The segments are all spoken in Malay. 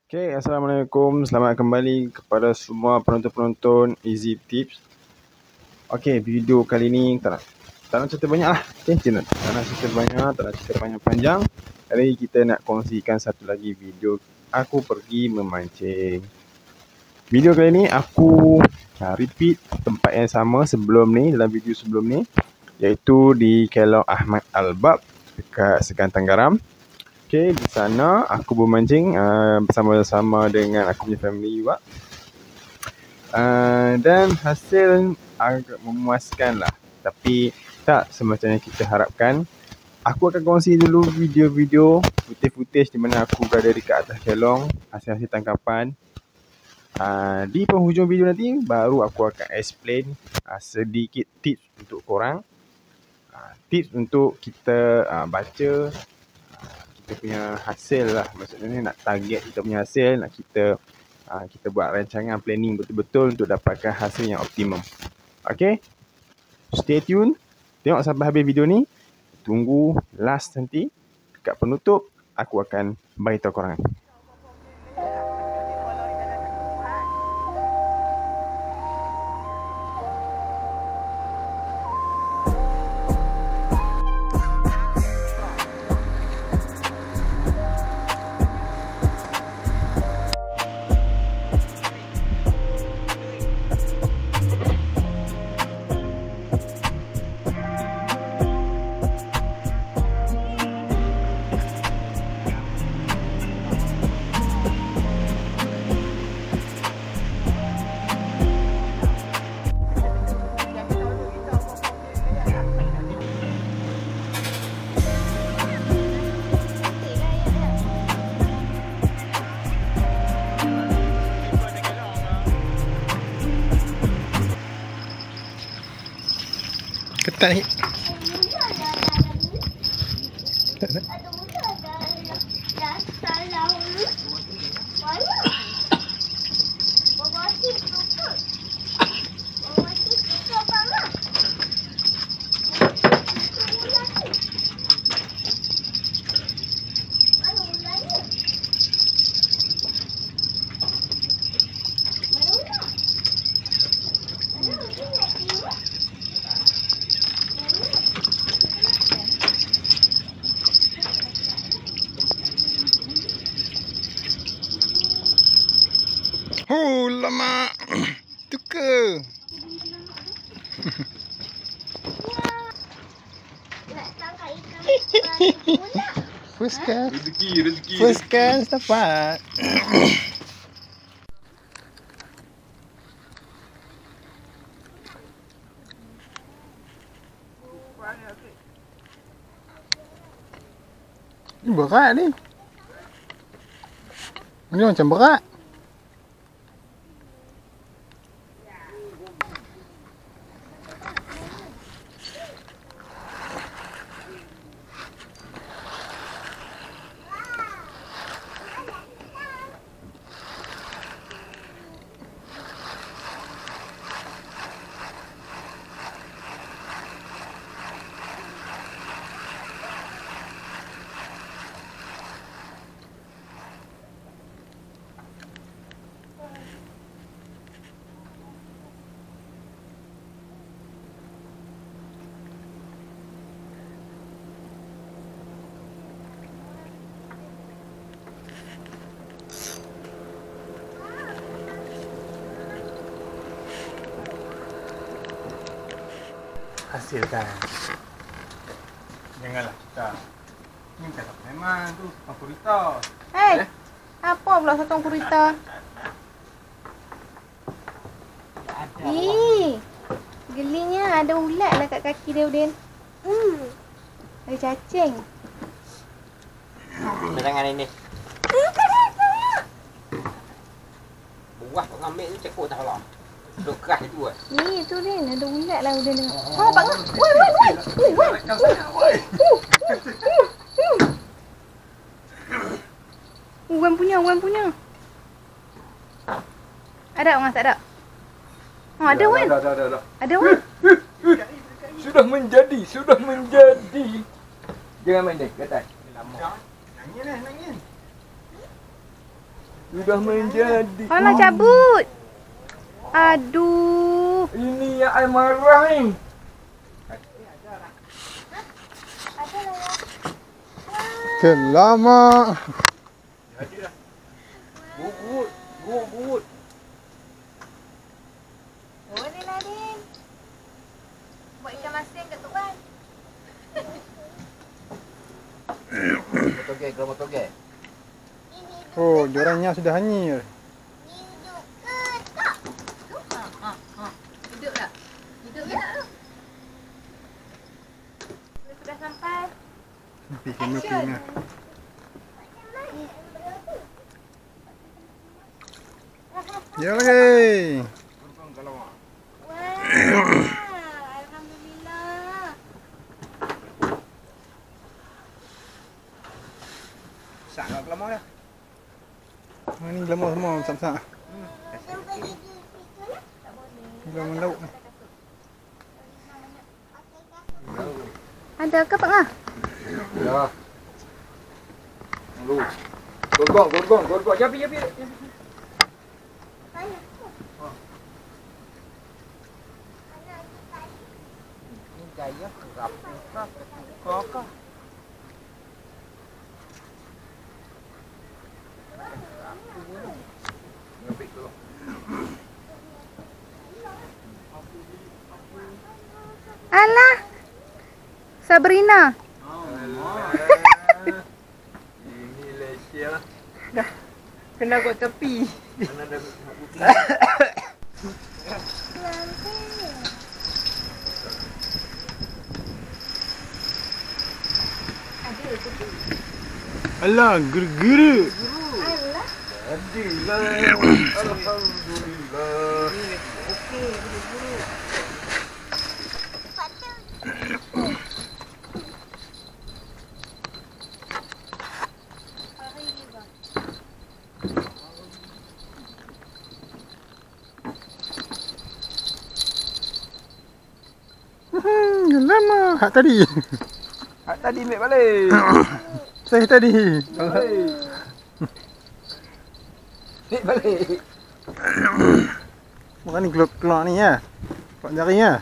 Okay, Assalamualaikum. Selamat kembali kepada semua penonton-penonton Easy Tips. Okay, video kali ni tak nak cerita banyak lah. Okay, tak nak cerita banyak, tak nak cerita panjang-panjang. Hari ni kita nak kongsikan satu lagi video aku pergi memancing. Video kali ni aku repeat tempat yang sama sebelum ni, dalam video sebelum ni, iaitu di Kelong Ahmad Albab dekat Sekantang Garam. Okay, di sana aku bermancing bersama-sama dengan aku punya family juga. Dan hasil agak memuaskan lah. Tapi tak semacam yang kita harapkan. Aku akan kongsi dulu video-video footage di mana aku berada dekat atas kelong, hasil-hasil tangkapan. Di penghujung video nanti baru aku akan explain sedikit tips untuk korang. Tips untuk kita baca kita punya hasil lah. Maksudnya ni nak target kita punya hasil, nak kita buat rancangan planning betul-betul untuk dapatkan hasil yang optimum. Okay, stay tune, tengok sampai habis video ni. Tunggu last nanti, dekat penutup aku akan beritahu korang. Ketat ni. Oh, lama. Tu ke? First cast. Rezeki. First cast dapat. Ini berat ni. Ini macam berat. Hasilkan. Janganlah kita. Ini tak memang tu kurita. Hei, apa pula sotong kurita? Ih, gelinya ada ulat lah kat kaki dia, Udin. Ada cacing. Tangan ini. Buah kau ambil tu cekuk tak lah. Duk keras itu ah. Ni tu Din, ada ulat lah Udin tengok. Ha, pak ngah. Woi. Wan punya. Ada Wan, tak ada? Oh, ada Wan. Ada. Ada Wan. Sudah menjadi. Jangan main dek, ke atas. Nangin. Sudah menjadi. Alah cabut. Aduh. Ini yang I marah ni. Selamat. Gut. Boleh lah, Din. Buat ikan masin kat Tuan. Motor. Oh, diorangnya sudah hanyir. Hidup tak? Hidup tak? Sudah sampai. Camping. Ya lagi. Wah, alhamdulillah. Sangat lama dah. Ini glamour semua besar-besar. Glamour lauk ni. Ada ke Pak Ngah? Ya. Lu. Gorgong. Japi. Ini gaya kerap. Kok. Alah. Sabrina. Ini Malaysia. Kena kat tepi. Alah, gera-gera. Alah. Alhamdulillah. Okey, buru-buru. Lama hak tadi. Hak tadi ambil balik. Saya tadi. Ambil balik. Bukan ni keluar ni ya. Pak jari ya.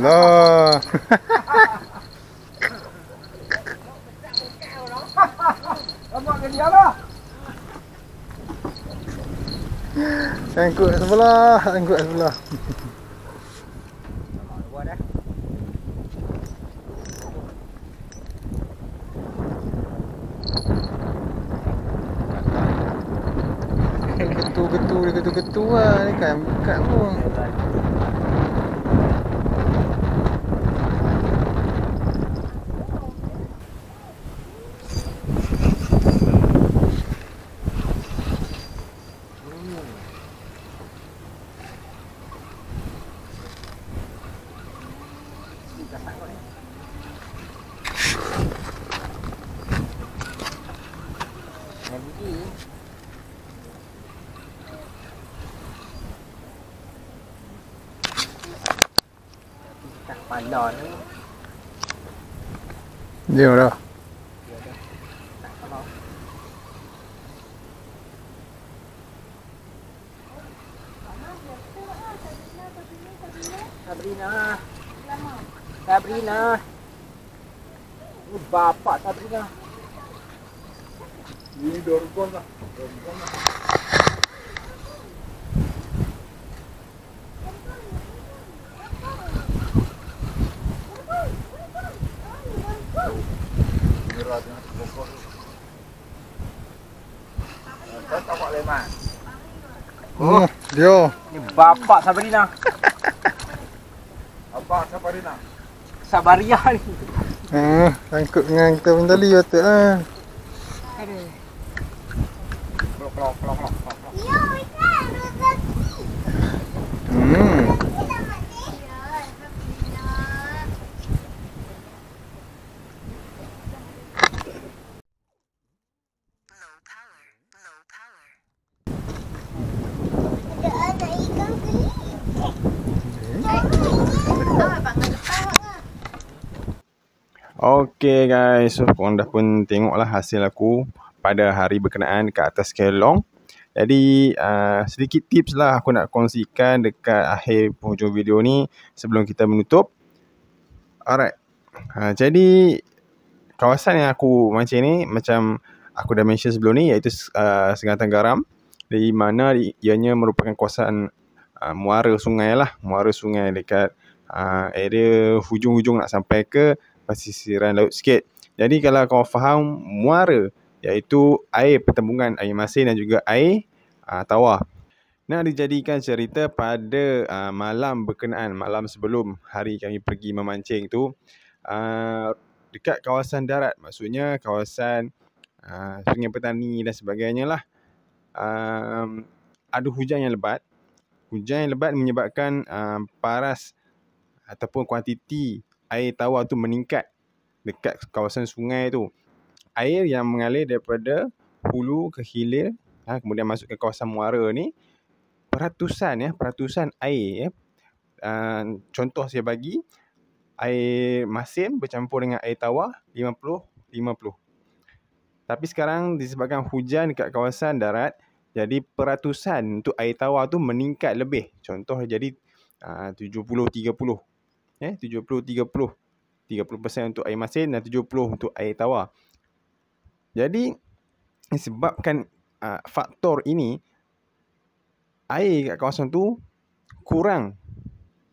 Lah. Lama ke dia lah. Angkut sebelah. Buat dah. Getu lah ni kan buka pun. Pandai ni. Dia dah. Sabrina. Bapak Sabrina. Ini dorgon lah. Oh, dia. Ni bapak Sabrina. Apa Sabrina? Sabaria ni. Sangkut dengan kita punya tali patutlah. Aduh. Kelok. Okay guys, so korang dah pun tengoklah hasil aku pada hari berkenaan dekat atas kelong. Jadi sedikit tips lah aku nak kongsikan dekat akhir penghujung video ni sebelum kita menutup. Alright, jadi kawasan yang aku mancing ni macam aku dah mention sebelum ni, iaitu Segantang Garam, di mana ianya merupakan kawasan muara sungai lah. Muara sungai dekat area hujung-hujung nak sampai ke pesisiran laut sikit. Jadi kalau kau faham muara, iaitu air pertembungan air masin dan juga air tawar. Nak dijadikan cerita pada malam berkenaan, malam sebelum hari kami pergi memancing tu, dekat kawasan darat, maksudnya kawasan Sungai Petani dan sebagainya lah, ada hujan yang lebat. Hujan yang lebat menyebabkan paras ataupun kuantiti air tawar tu meningkat dekat kawasan sungai tu. Air yang mengalir daripada hulu ke hilir, kemudian masuk ke kawasan muara ni, peratusan air. Contoh saya bagi, air masin bercampur dengan air tawar 50-50. Tapi sekarang disebabkan hujan dekat kawasan darat, jadi peratusan untuk air tawar tu meningkat lebih. Contoh jadi 70-30. 70-30. 30% untuk air masin dan 70% untuk air tawar. Jadi disebabkan faktor ini, air kat kawasan tu kurang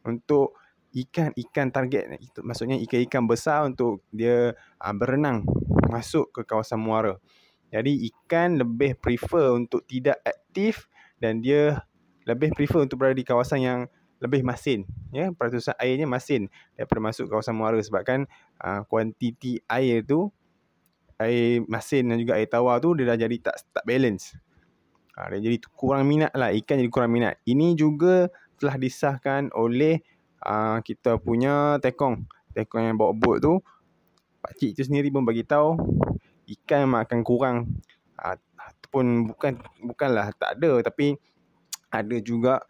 untuk ikan-ikan target. Maksudnya ikan-ikan besar untuk dia berenang masuk ke kawasan muara. Jadi ikan lebih prefer untuk tidak aktif dan dia lebih prefer untuk berada di kawasan yang lebih masin. Peratusan airnya masin daripada masuk kawasan muara, sebabkan kuantiti air tu, air masin dan juga air tawar tu, dia dah jadi tak balance. Dia jadi kurang minat lah, ikan jadi kurang minat. Ini juga telah disahkan oleh kita punya tekong yang bawa bot tu. Pakcik tu sendiri pun bagi tahu ikan memang akan kurang, ataupun bukanlah tak ada, tapi ada juga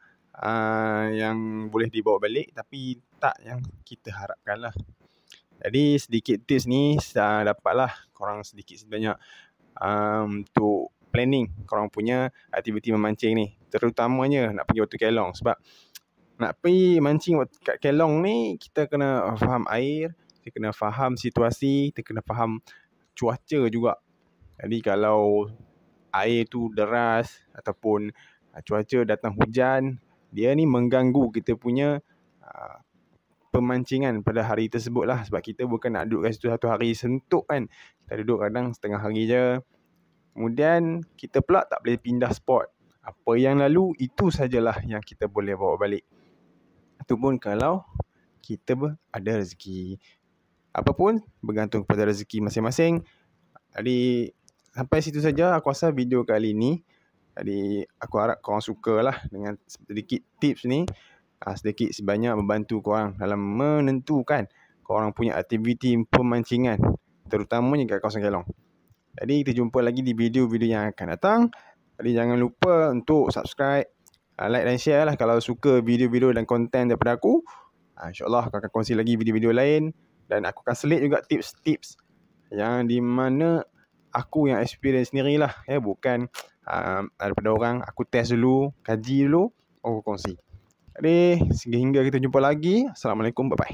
yang boleh dibawa balik, tapi tak yang kita harapkan lah. Jadi sedikit tips ni dapatlah korang sedikit sebanyak untuk planning korang punya aktiviti memancing ni, terutamanya nak pergi Batu Kelong. Sebab nak pergi mancing kat Kelong ni, kita kena faham air, kita kena faham situasi, kita kena faham cuaca juga. Jadi kalau air tu deras ataupun cuaca datang hujan, dia ni mengganggu kita punya pemancingan pada hari tersebut lah. Sebab kita bukan nak duduk kat situ satu hari sentuk kan. Kita duduk kadang setengah hari je. Kemudian kita pula tak boleh pindah spot. Apa yang lalu, itu sajalah yang kita boleh bawa balik. Itu pun kalau kita ada rezeki. Apapun bergantung kepada rezeki masing-masing. Jadi sampai situ saja aku rasa video kali ni. Jadi aku harap korang sukalah dengan sedikit tips ni. Sedikit sebanyak membantu korang dalam menentukan korang punya aktiviti pemancingan, terutamanya kat kawasan Kelong. Jadi kita jumpa lagi di video-video yang akan datang. Jadi jangan lupa untuk subscribe, like dan share lah kalau suka video-video dan konten daripada aku. InsyaAllah aku akan kongsi lagi video-video lain. Dan aku akan selit juga tips-tips yang di mana aku yang experience sendirilah, bukan daripada orang. Aku test dulu, kaji dulu, aku kongsi. Jadi sehingga kita jumpa lagi. Assalamualaikum, bye-bye.